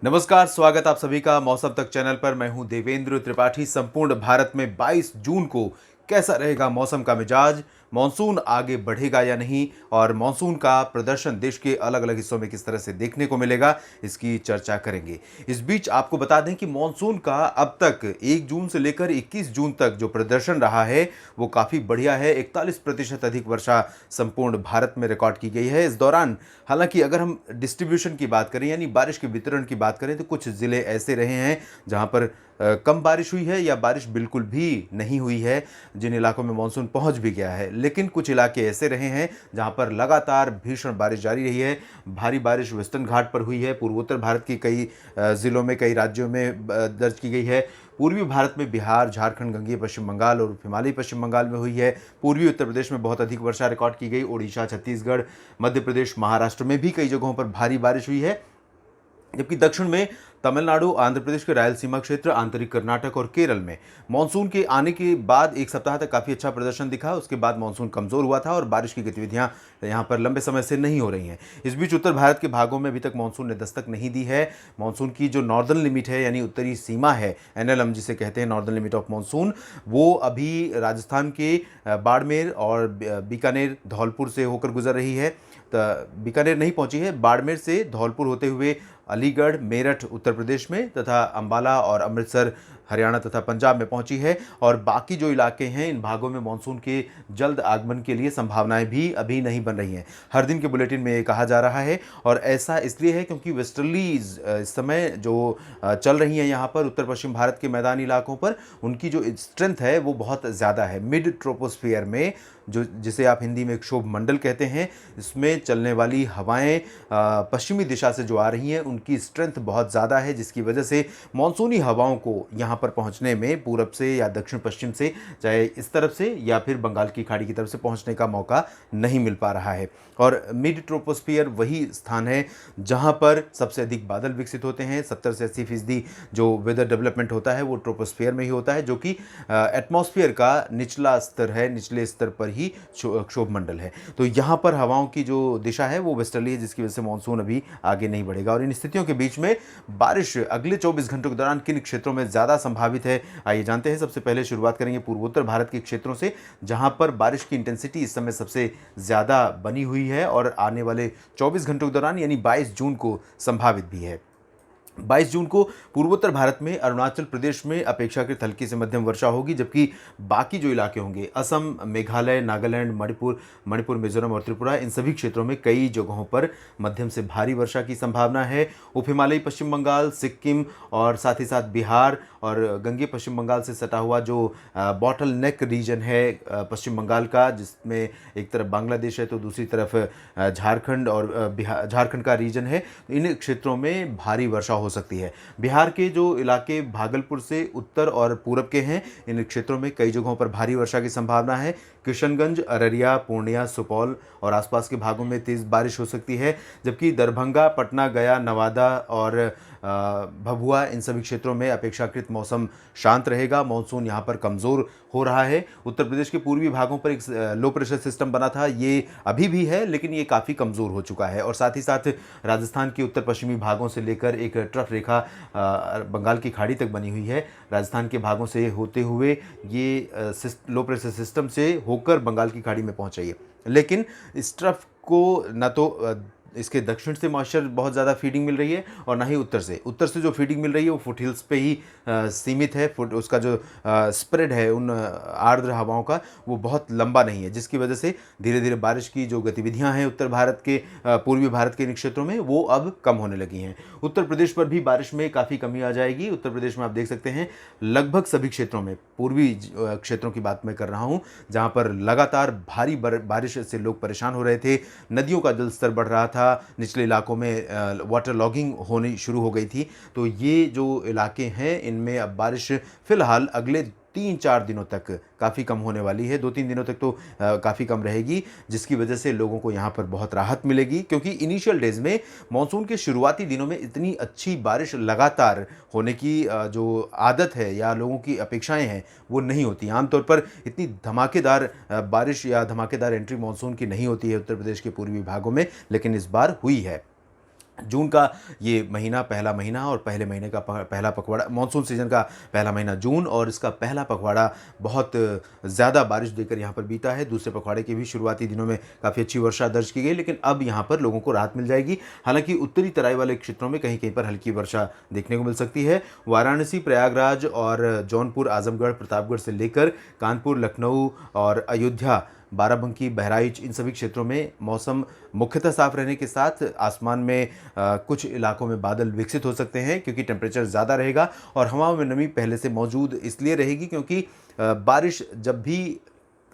नमस्कार, स्वागत आप सभी का मौसम तक चैनल पर। मैं हूं देवेंद्र त्रिपाठी। संपूर्ण भारत में 22 जून को कैसा रहेगा मौसम का मिजाज, मानसून आगे बढ़ेगा या नहीं, और मानसून का प्रदर्शन देश के अलग अलग हिस्सों में किस तरह से देखने को मिलेगा, इसकी चर्चा करेंगे। इस बीच आपको बता दें कि मानसून का अब तक 1 जून से लेकर 21 जून तक जो प्रदर्शन रहा है वो काफ़ी बढ़िया है। 41% अधिक वर्षा संपूर्ण भारत में रिकॉर्ड की गई है इस दौरान। हालांकि अगर हम डिस्ट्रीब्यूशन की बात करें, यानी बारिश के वितरण की बात करें, तो कुछ ज़िले ऐसे रहे हैं जहां पर कम बारिश हुई है या बारिश बिल्कुल भी नहीं हुई है, जिन इलाकों में मानसून पहुंच भी गया है। लेकिन कुछ इलाके ऐसे रहे हैं जहां पर लगातार भीषण बारिश जारी रही है। भारी बारिश वेस्टर्न घाट पर हुई है, पूर्वोत्तर भारत की कई ज़िलों में, कई राज्यों में दर्ज की गई है। पूर्वी भारत में बिहार, झारखंड, गंगेय पश्चिम बंगाल और हिमालयी पश्चिम बंगाल में हुई है। पूर्वी उत्तर प्रदेश में बहुत अधिक वर्षा रिकॉर्ड की गई। ओडिशा, छत्तीसगढ़, मध्य प्रदेश, महाराष्ट्र में भी कई जगहों पर भारी बारिश हुई है। जबकि दक्षिण में तमिलनाडु, आंध्र प्रदेश के रायलसीमा क्षेत्र, आंतरिक कर्नाटक और केरल में मानसून के आने के बाद एक सप्ताह तक काफ़ी अच्छा प्रदर्शन दिखा। उसके बाद मानसून कमज़ोर हुआ था और बारिश की गतिविधियां यहां पर लंबे समय से नहीं हो रही हैं। इस बीच उत्तर भारत के भागों में अभी तक मानसून ने दस्तक नहीं दी है। मानसून की जो नॉर्दर्न लिमिट है, यानी उत्तरी सीमा है, एनएलएम जिसे कहते हैं, नॉर्दर्न लिमिट ऑफ मानसून, वो अभी राजस्थान के बाड़मेर और बीकानेर, धौलपुर से होकर गुजर रही है। बीकानेर नहीं पहुंची है, बाड़मेर से धौलपुर होते हुए अलीगढ़, मेरठ उत्तर प्रदेश में तथा अंबाला और अमृतसर हरियाणा तथा पंजाब में पहुंची है। और बाकी जो इलाके हैं, इन भागों में मानसून के जल्द आगमन के लिए संभावनाएं भी अभी नहीं बन रही हैं। हर दिन के बुलेटिन में ये कहा जा रहा है, और ऐसा इसलिए है क्योंकि वेस्टर्लीज इस समय जो चल रही हैं यहाँ पर उत्तर पश्चिम भारत के मैदानी इलाकों पर, उनकी जो स्ट्रेंथ है वो बहुत ज़्यादा है। मिड ट्रोपोस्फियर में, जो जिसे आप हिंदी में क्षोभ मंडल कहते हैं, इसमें चलने वाली हवाएं पश्चिमी दिशा से जो आ रही हैं, उनकी स्ट्रेंथ बहुत ज़्यादा है, जिसकी वजह से मानसूनी हवाओं को यहाँ पर पहुँचने में पूरब से या दक्षिण पश्चिम से, चाहे इस तरफ से या फिर बंगाल की खाड़ी की तरफ से पहुँचने का मौका नहीं मिल पा रहा है। और मिड ट्रोपोस्फियर वही स्थान है जहाँ पर सबसे अधिक बादल विकसित होते हैं। 70 से 80% जो वेदर डेवलपमेंट होता है वो ट्रोपोस्फियर में ही होता है, जो कि एटमॉस्फेयर का निचला स्तर है, निचले स्तर पर ही क्षोभ मंडल है। तो यहाँ पर हवाओं की जो दिशा है वो वेस्टर्ली है, जिसकी वजह से मानसून अभी आगे नहीं बढ़ेगा। और इन स्थितियों के बीच में बारिश अगले 24 घंटों के दौरान किन क्षेत्रों में ज़्यादा संभावित है, आइए जानते हैं। सबसे पहले शुरुआत करेंगे पूर्वोत्तर भारत के क्षेत्रों से, जहाँ पर बारिश की इंटेंसिटी इस समय सबसे ज़्यादा बनी हुई है और आने वाले 24 घंटों के दौरान, यानी 22 जून को संभावित भी है। 22 जून को पूर्वोत्तर भारत में अरुणाचल प्रदेश में अपेक्षाकृत हल्की से मध्यम वर्षा होगी, जबकि बाकी जो इलाके होंगे, असम, मेघालय, नागालैंड, मणिपुर, मिजोरम और त्रिपुरा, इन सभी क्षेत्रों में कई जगहों पर मध्यम से भारी वर्षा की संभावना है। उप हिमालयी पश्चिम बंगाल, सिक्किम और साथ ही साथ बिहार और गंगेय पश्चिम बंगाल से सटा हुआ जो बॉटल नेक रीजन है पश्चिम बंगाल का, जिसमें एक तरफ बांग्लादेश है तो दूसरी तरफ झारखंड और झारखंड का रीजन है, इन क्षेत्रों में भारी वर्षा हो सकती है। बिहार के जो इलाके भागलपुर से उत्तर और पूरब के हैं, इन क्षेत्रों में कई जगहों पर भारी वर्षा की संभावना है। किशनगंज, अररिया, पूर्णिया, सुपौल और आसपास के भागों में तेज़ बारिश हो सकती है, जबकि दरभंगा, पटना, गया, नवादा और भभुआ, इन सभी क्षेत्रों में अपेक्षाकृत मौसम शांत रहेगा। मानसून यहाँ पर कमज़ोर हो रहा है। उत्तर प्रदेश के पूर्वी भागों पर एक लो प्रेशर सिस्टम बना था, ये अभी भी है, लेकिन ये काफ़ी कमज़ोर हो चुका है। और साथ ही साथ राजस्थान के उत्तर पश्चिमी भागों से लेकर एक ट्रफ रेखा बंगाल की खाड़ी तक बनी हुई है। राजस्थान के भागों से होते हुए ये लो प्रेशर सिस्टम से होकर बंगाल की खाड़ी में पहुंच रही है। लेकिन इस ट्रफ को न तो इसके दक्षिण से मॉइस्चर बहुत ज़्यादा फीडिंग मिल रही है और ना ही उत्तर से जो फीडिंग मिल रही है वो फुट हिल्स पे ही सीमित है। उसका जो स्प्रेड है उन आर्द्र हवाओं का, वो बहुत लंबा नहीं है, जिसकी वजह से धीरे धीरे बारिश की जो गतिविधियां हैं उत्तर भारत के पूर्वी भारत के इन क्षेत्रों में, वो अब कम होने लगी हैं। उत्तर प्रदेश पर भी बारिश में काफ़ी कमी आ जाएगी। उत्तर प्रदेश में आप देख सकते हैं लगभग सभी क्षेत्रों में, पूर्वी क्षेत्रों की बात मैं कर रहा हूँ, जहाँ पर लगातार भारी बारिश से लोग परेशान हो रहे थे। नदियों का जल स्तर बढ़ रहा था, निचले इलाकों में वाटर लॉगिंग होनी शुरू हो गई थी। तो ये जो इलाके हैं, इनमें अब बारिश फिलहाल अगले 3-4 दिनों तक काफ़ी कम होने वाली है। 2-3 दिनों तक तो काफ़ी कम रहेगी, जिसकी वजह से लोगों को यहाँ पर बहुत राहत मिलेगी, क्योंकि इनिशियल डेज़ में, मानसून के शुरुआती दिनों में इतनी अच्छी बारिश लगातार होने की जो आदत है या लोगों की अपेक्षाएं हैं, वो नहीं होती। आमतौर पर इतनी धमाकेदार बारिश या धमाकेदार एंट्री मानसून की नहीं होती है उत्तर प्रदेश के पूर्वी भागों में, लेकिन इस बार हुई है। जून का ये महीना पहला महीना और पहले महीने का पहला पखवाड़ा, मानसून सीजन का पहला महीना जून और इसका पहला पखवाड़ा बहुत ज़्यादा बारिश देकर यहाँ पर बीता है। दूसरे पखवाड़े के भी शुरुआती दिनों में काफ़ी अच्छी वर्षा दर्ज की गई, लेकिन अब यहाँ पर लोगों को राहत मिल जाएगी। हालांकि उत्तरी तराई वाले क्षेत्रों में कहीं कहीं पर हल्की वर्षा देखने को मिल सकती है। वाराणसी, प्रयागराज और जौनपुर, आजमगढ़, प्रतापगढ़ से लेकर कानपुर, लखनऊ और अयोध्या, बाराबंकी, बहराइच, इन सभी क्षेत्रों में मौसम मुख्यतः साफ रहने के साथ आसमान में कुछ इलाकों में बादल विकसित हो सकते हैं, क्योंकि टेम्परेचर ज़्यादा रहेगा और हवा में नमी पहले से मौजूद इसलिए रहेगी क्योंकि बारिश जब भी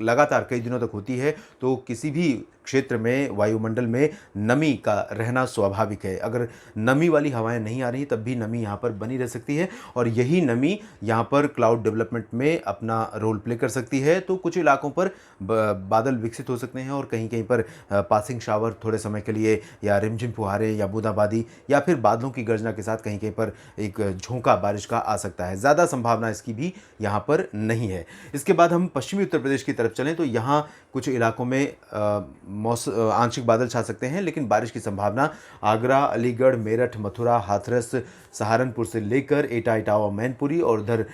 लगातार कई दिनों तक होती है तो किसी भी क्षेत्र में वायुमंडल में नमी का रहना स्वाभाविक है। अगर नमी वाली हवाएं नहीं आ रही तब भी नमी यहाँ पर बनी रह सकती है और यही नमी यहाँ पर क्लाउड डेवलपमेंट में अपना रोल प्ले कर सकती है। तो कुछ इलाकों पर बादल विकसित हो सकते हैं और कहीं कहीं पर पासिंग शावर थोड़े समय के लिए, या रिमझिम फुहारे, या बूंदाबांदी, या फिर बादलों की गर्जना के साथ कहीं कहीं पर एक झोंका बारिश का आ सकता है। ज़्यादा संभावना इसकी भी यहाँ पर नहीं है। इसके बाद हम पश्चिमी उत्तर प्रदेश की तरफ चलें तो यहाँ कुछ इलाकों में आंशिक बादल छा सकते हैं, लेकिन बारिश की संभावना आगरा, अलीगढ़, मेरठ, मथुरा, हाथरस, सहारनपुर से लेकर एटा, इटावा, मैनपुरी और उधर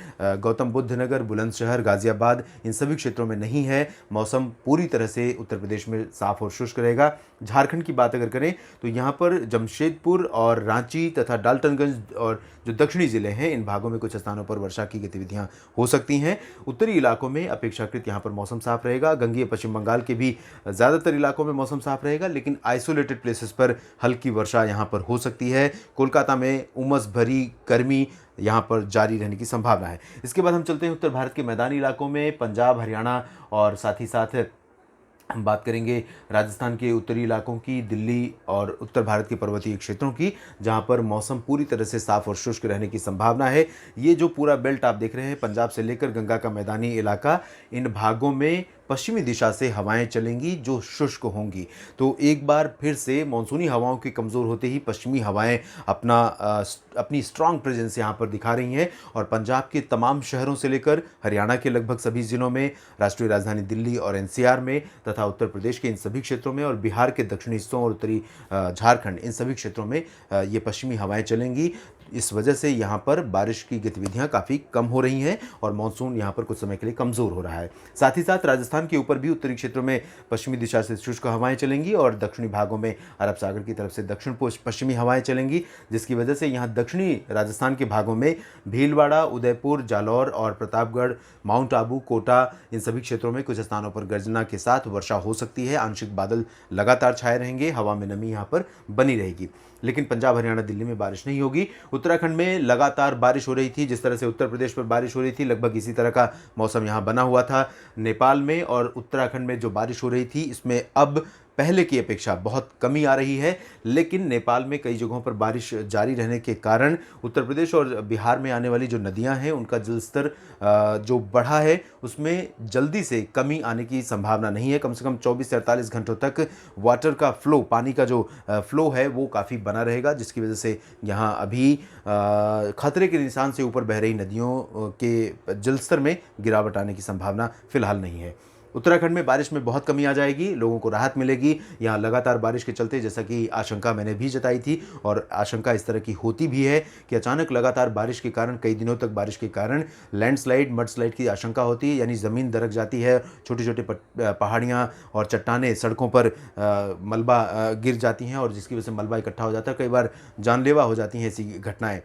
गौतम बुद्ध नगर, बुलंदशहर, गाजियाबाद, इन सभी क्षेत्रों में नहीं है। मौसम पूरी तरह से उत्तर प्रदेश में साफ और शुष्क रहेगा। झारखंड की बात अगर करें तो यहाँ पर जमशेदपुर और रांची तथा डाल्टनगंज और जो दक्षिणी ज़िले हैं, इन भागों में कुछ स्थानों पर वर्षा की गतिविधियाँ हो सकती हैं। उत्तरी इलाकों में अपेक्षाकृत यहाँ पर मौसम साफ रहेगा। गंगीय पश्चिम बंगाल के भी ज़्यादातर इलाकों में मौसम साफ रहेगा, लेकिन आइसोलेटेड प्लेसेस पर हल्की वर्षा यहाँ पर हो सकती है। कोलकाता में उमस भरी गर्मी यहाँ पर जारी रहने की संभावना है। इसके बाद हम चलते हैं उत्तर भारत के मैदानी इलाकों में, पंजाब, हरियाणा और साथ ही साथ हम बात करेंगे राजस्थान के उत्तरी इलाकों की, दिल्ली और उत्तर भारत के पर्वतीय क्षेत्रों की, जहां पर मौसम पूरी तरह से साफ और शुष्क रहने की संभावना है। ये जो पूरा बेल्ट आप देख रहे हैं, पंजाब से लेकर गंगा का मैदानी इलाका, इन भागों में पश्चिमी दिशा से हवाएं चलेंगी जो शुष्क होंगी। तो एक बार फिर से मानसूनी हवाओं के कमज़ोर होते ही पश्चिमी हवाएं अपनी स्ट्रांग प्रेजेंस यहाँ पर दिखा रही हैं और पंजाब के तमाम शहरों से लेकर हरियाणा के लगभग सभी ज़िलों में, राष्ट्रीय राजधानी दिल्ली और एनसीआर में तथा उत्तर प्रदेश के इन सभी क्षेत्रों में और बिहार के दक्षिणी हिस्सों और उत्तरी झारखंड, इन सभी क्षेत्रों में ये पश्चिमी हवाएं चलेंगी। इस वजह से यहाँ पर बारिश की गतिविधियाँ काफ़ी कम हो रही हैं और मानसून यहाँ पर कुछ समय के लिए कमज़ोर हो रहा है। साथ ही साथ राजस्थान के ऊपर भी उत्तरी क्षेत्रों में पश्चिमी दिशा से शुष्क हवाएं चलेंगी और दक्षिणी भागों में अरब सागर की तरफ से दक्षिण पश्चिमी हवाएं चलेंगी, जिसकी वजह से यहाँ दक्षिणी राजस्थान के भागों में भीलवाड़ा, उदयपुर, जालौर और प्रतापगढ़, माउंट आबू, कोटा, इन सभी क्षेत्रों में कुछ स्थानों पर गर्जना के साथ वर्षा हो सकती है। आंशिक बादल लगातार छाए रहेंगे, हवा में नमी यहाँ पर बनी रहेगी, लेकिन पंजाब, हरियाणा, दिल्ली में बारिश नहीं होगी। उत्तराखंड में लगातार बारिश हो रही थी, जिस तरह से उत्तर प्रदेश पर बारिश हो रही थी, लगभग इसी तरह का मौसम यहाँ बना हुआ था। नेपाल में और उत्तराखंड में जो बारिश हो रही थी, इसमें अब पहले की अपेक्षा बहुत कमी आ रही है, लेकिन नेपाल में कई जगहों पर बारिश जारी रहने के कारण उत्तर प्रदेश और बिहार में आने वाली जो नदियां हैं, उनका जलस्तर जो बढ़ा है, उसमें जल्दी से कमी आने की संभावना नहीं है। कम से कम 24 से 48 घंटों तक वाटर का फ्लो, पानी का जो फ्लो है, वो काफ़ी बना रहेगा, जिसकी वजह से यहाँ अभी खतरे के निशान से ऊपर बह रही नदियों के जलस्तर में गिरावट आने की संभावना फिलहाल नहीं है। उत्तराखंड में बारिश में बहुत कमी आ जाएगी, लोगों को राहत मिलेगी। यहाँ लगातार बारिश के चलते, जैसा कि आशंका मैंने भी जताई थी और आशंका इस तरह की होती भी है कि अचानक लगातार बारिश के कारण, कई दिनों तक बारिश के कारण लैंडस्लाइड, मडस्लाइड की आशंका होती है, यानी ज़मीन दरक जाती है, छोटी छोटी पहाड़ियाँ और चट्टानें सड़कों पर मलबा गिर जाती हैं और जिसकी वजह से मलबा इकट्ठा हो जाता है, कई बार जानलेवा हो जाती हैं ऐसी घटनाएँ।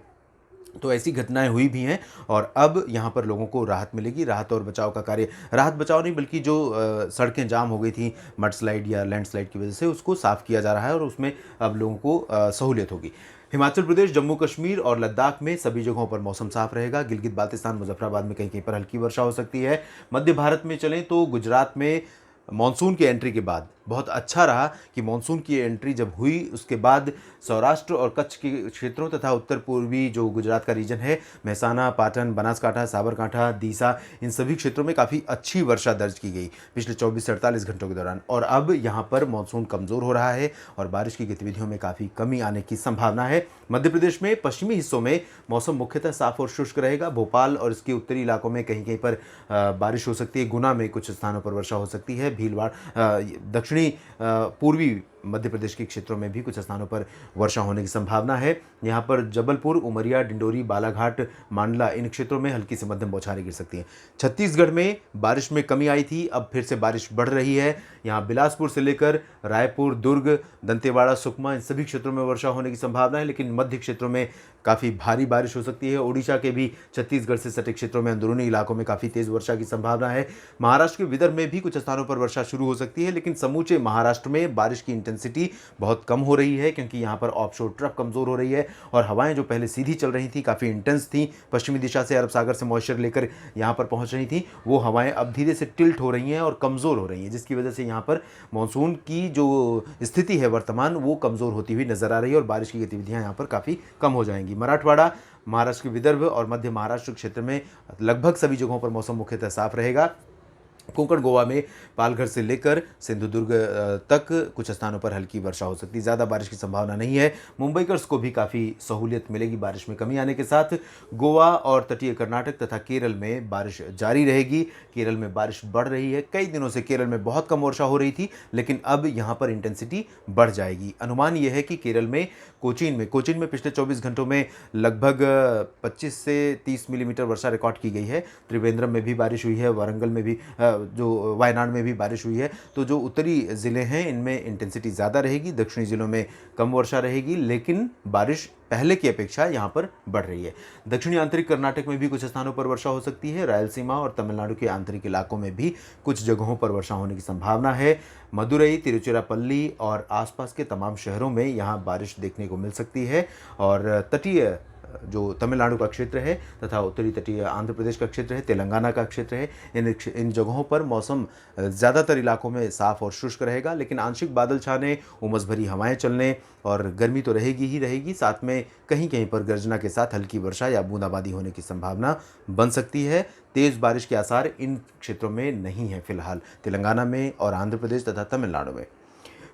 तो ऐसी घटनाएं हुई भी हैं और अब यहाँ पर लोगों को राहत मिलेगी। राहत और बचाव का कार्य, राहत बचाव नहीं बल्कि जो सड़कें जाम हो गई थी मडस्लाइड या लैंडस्लाइड की वजह से, उसको साफ़ किया जा रहा है और उसमें अब लोगों को सहूलियत होगी। हिमाचल प्रदेश, जम्मू कश्मीर और लद्दाख में सभी जगहों पर मौसम साफ रहेगा। गिलगित बाल्टिस्तान, मुजफ्फराबाद में कहीं कहीं पर हल्की वर्षा हो सकती है। मध्य भारत में चलें तो गुजरात में मॉनसून की एंट्री के बाद बहुत अच्छा रहा कि मॉनसून की एंट्री जब हुई, उसके बाद सौराष्ट्र और कच्छ के क्षेत्रों तथा उत्तर पूर्वी जो गुजरात का रीजन है, मेहसाना, पाटन, बनासकांठा, साबरकांठा, दीसा, इन सभी क्षेत्रों में काफ़ी अच्छी वर्षा दर्ज की गई पिछले 24 से 48 घंटों के दौरान। और अब यहाँ पर मॉनसून कमज़ोर हो रहा है और बारिश की गतिविधियों में काफ़ी कमी आने की संभावना है। मध्य प्रदेश में पश्चिमी हिस्सों में मौसम मुख्यतः साफ और शुष्क रहेगा। भोपाल और इसके उत्तरी इलाकों में कहीं कहीं पर बारिश हो सकती है। गुना में कुछ स्थानों पर वर्षा हो सकती है। भीलवाड़ा, दक्षिणी पूर्वी मध्य प्रदेश के क्षेत्रों में भी कुछ स्थानों पर वर्षा होने की संभावना है। यहाँ पर जबलपुर, उमरिया, डिंडोरी, बालाघाट, मांडला इन क्षेत्रों में हल्की से मध्यम बौछारें गिर सकती हैं। छत्तीसगढ़ में बारिश में कमी आई थी, अब फिर से बारिश बढ़ रही है। यहाँ बिलासपुर से लेकर रायपुर, दुर्ग, दंतेवाड़ा, सुकमा इन सभी क्षेत्रों में वर्षा होने की संभावना है, लेकिन मध्य क्षेत्रों में काफ़ी भारी बारिश हो सकती है। ओडिशा के भी छत्तीसगढ़ से सटे क्षेत्रों में अंदरूनी इलाकों में काफ़ी तेज़ वर्षा की संभावना है। महाराष्ट्र के विदर्भ में भी कुछ स्थानों पर वर्षा शुरू हो सकती है, लेकिन समूचे महाराष्ट्र में बारिश की इंटेंसिटी बहुत कम हो रही है, क्योंकि यहाँ पर ऑफशोर ट्रफ कमज़ोर हो रही है और हवाएं जो पहले सीधी चल रही थी, काफ़ी इंटेंस थी, पश्चिमी दिशा से अरब सागर से मॉइस्चर लेकर यहाँ पर पहुँच रही थी, वो हवाएं अब धीरे से टिल्ट हो रही हैं और कमज़ोर हो रही हैं, जिसकी वजह से यहाँ पर मानसून की जो स्थिति है वर्तमान वो कमज़ोर होती हुई नजर आ रही है और बारिश की गतिविधियाँ यहाँ पर काफ़ी कम हो जाएंगी। मराठवाड़ा, महाराष्ट्र के विदर्भ और मध्य महाराष्ट्र क्षेत्र में लगभग सभी जगहों पर मौसम मुख्यतः साफ रहेगा। कोंकण गोवा में पालघर से लेकर सिंधुदुर्ग तक कुछ स्थानों पर हल्की वर्षा हो सकती है, ज़्यादा बारिश की संभावना नहीं है। मुंबईकर्स को भी काफ़ी सहूलियत मिलेगी बारिश में कमी आने के साथ। गोवा और तटीय कर्नाटक तथा केरल में बारिश जारी रहेगी। केरल में बारिश बढ़ रही है, कई दिनों से केरल में बहुत कम वर्षा हो रही थी, लेकिन अब यहाँ पर इंटेंसिटी बढ़ जाएगी। अनुमान यह है कि केरल में कोचीन में पिछले 24 घंटों में लगभग 25 से 30 मिलीमीटर वर्षा रिकॉर्ड की गई है। त्रिवेंद्रम में भी बारिश हुई है, वारंगल में भी जो वायनाड में भी बारिश हुई है। तो जो उत्तरी ज़िले हैं इनमें इंटेंसिटी ज़्यादा रहेगी, दक्षिणी ज़िलों में कम वर्षा रहेगी, लेकिन बारिश पहले की अपेक्षा यहाँ पर बढ़ रही है। दक्षिणी आंतरिक कर्नाटक में भी कुछ स्थानों पर वर्षा हो सकती है। रायलसीमा और तमिलनाडु के आंतरिक इलाकों में भी कुछ जगहों पर वर्षा होने की संभावना है। मदुरई, तिरुचिरापल्ली और आसपास के तमाम शहरों में यहाँ बारिश देखने को मिल सकती है और तटीय जो तमिलनाडु का क्षेत्र है तथा उत्तरी तटीय आंध्र प्रदेश का क्षेत्र है, तेलंगाना का क्षेत्र है, इन जगहों पर मौसम ज़्यादातर इलाकों में साफ और शुष्क रहेगा, लेकिन आंशिक बादल छाने, उमस भरी हवाएं चलने और गर्मी तो रहेगी ही रहेगी, साथ में कहीं कहीं पर गर्जना के साथ हल्की वर्षा या बूंदाबांदी होने की संभावना बन सकती है। तेज़ बारिश के आसार इन क्षेत्रों में नहीं है फिलहाल, तेलंगाना में और आंध्र प्रदेश तथा तमिलनाडु में।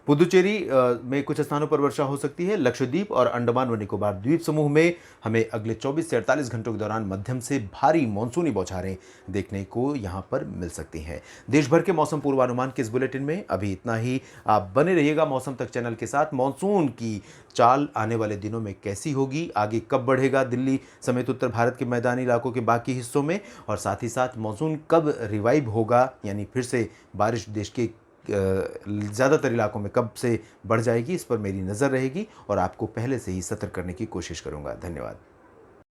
पुदुचेरी में कुछ स्थानों पर वर्षा हो सकती है। लक्षद्वीप और अंडमान व निकोबार द्वीप समूह में हमें अगले 24 से 48 घंटों के दौरान मध्यम से भारी मानसूनी बौछारें देखने को यहां पर मिल सकती हैं। देश भर के मौसम पूर्वानुमान के इस बुलेटिन में अभी इतना ही। आप बने रहिएगा मौसम तक चैनल के साथ। मानसून की चाल आने वाले दिनों में कैसी होगी, आगे कब बढ़ेगा दिल्ली समेत उत्तर भारत के मैदानी इलाकों के बाकी हिस्सों में, और साथ ही साथ मानसून कब रिवाइव होगा, यानी फिर से बारिश देश के ज़्यादातर इलाकों में कब से बढ़ जाएगी, इस पर मेरी नज़र रहेगी और आपको पहले से ही सतर्क करने की कोशिश करूंगा। धन्यवाद।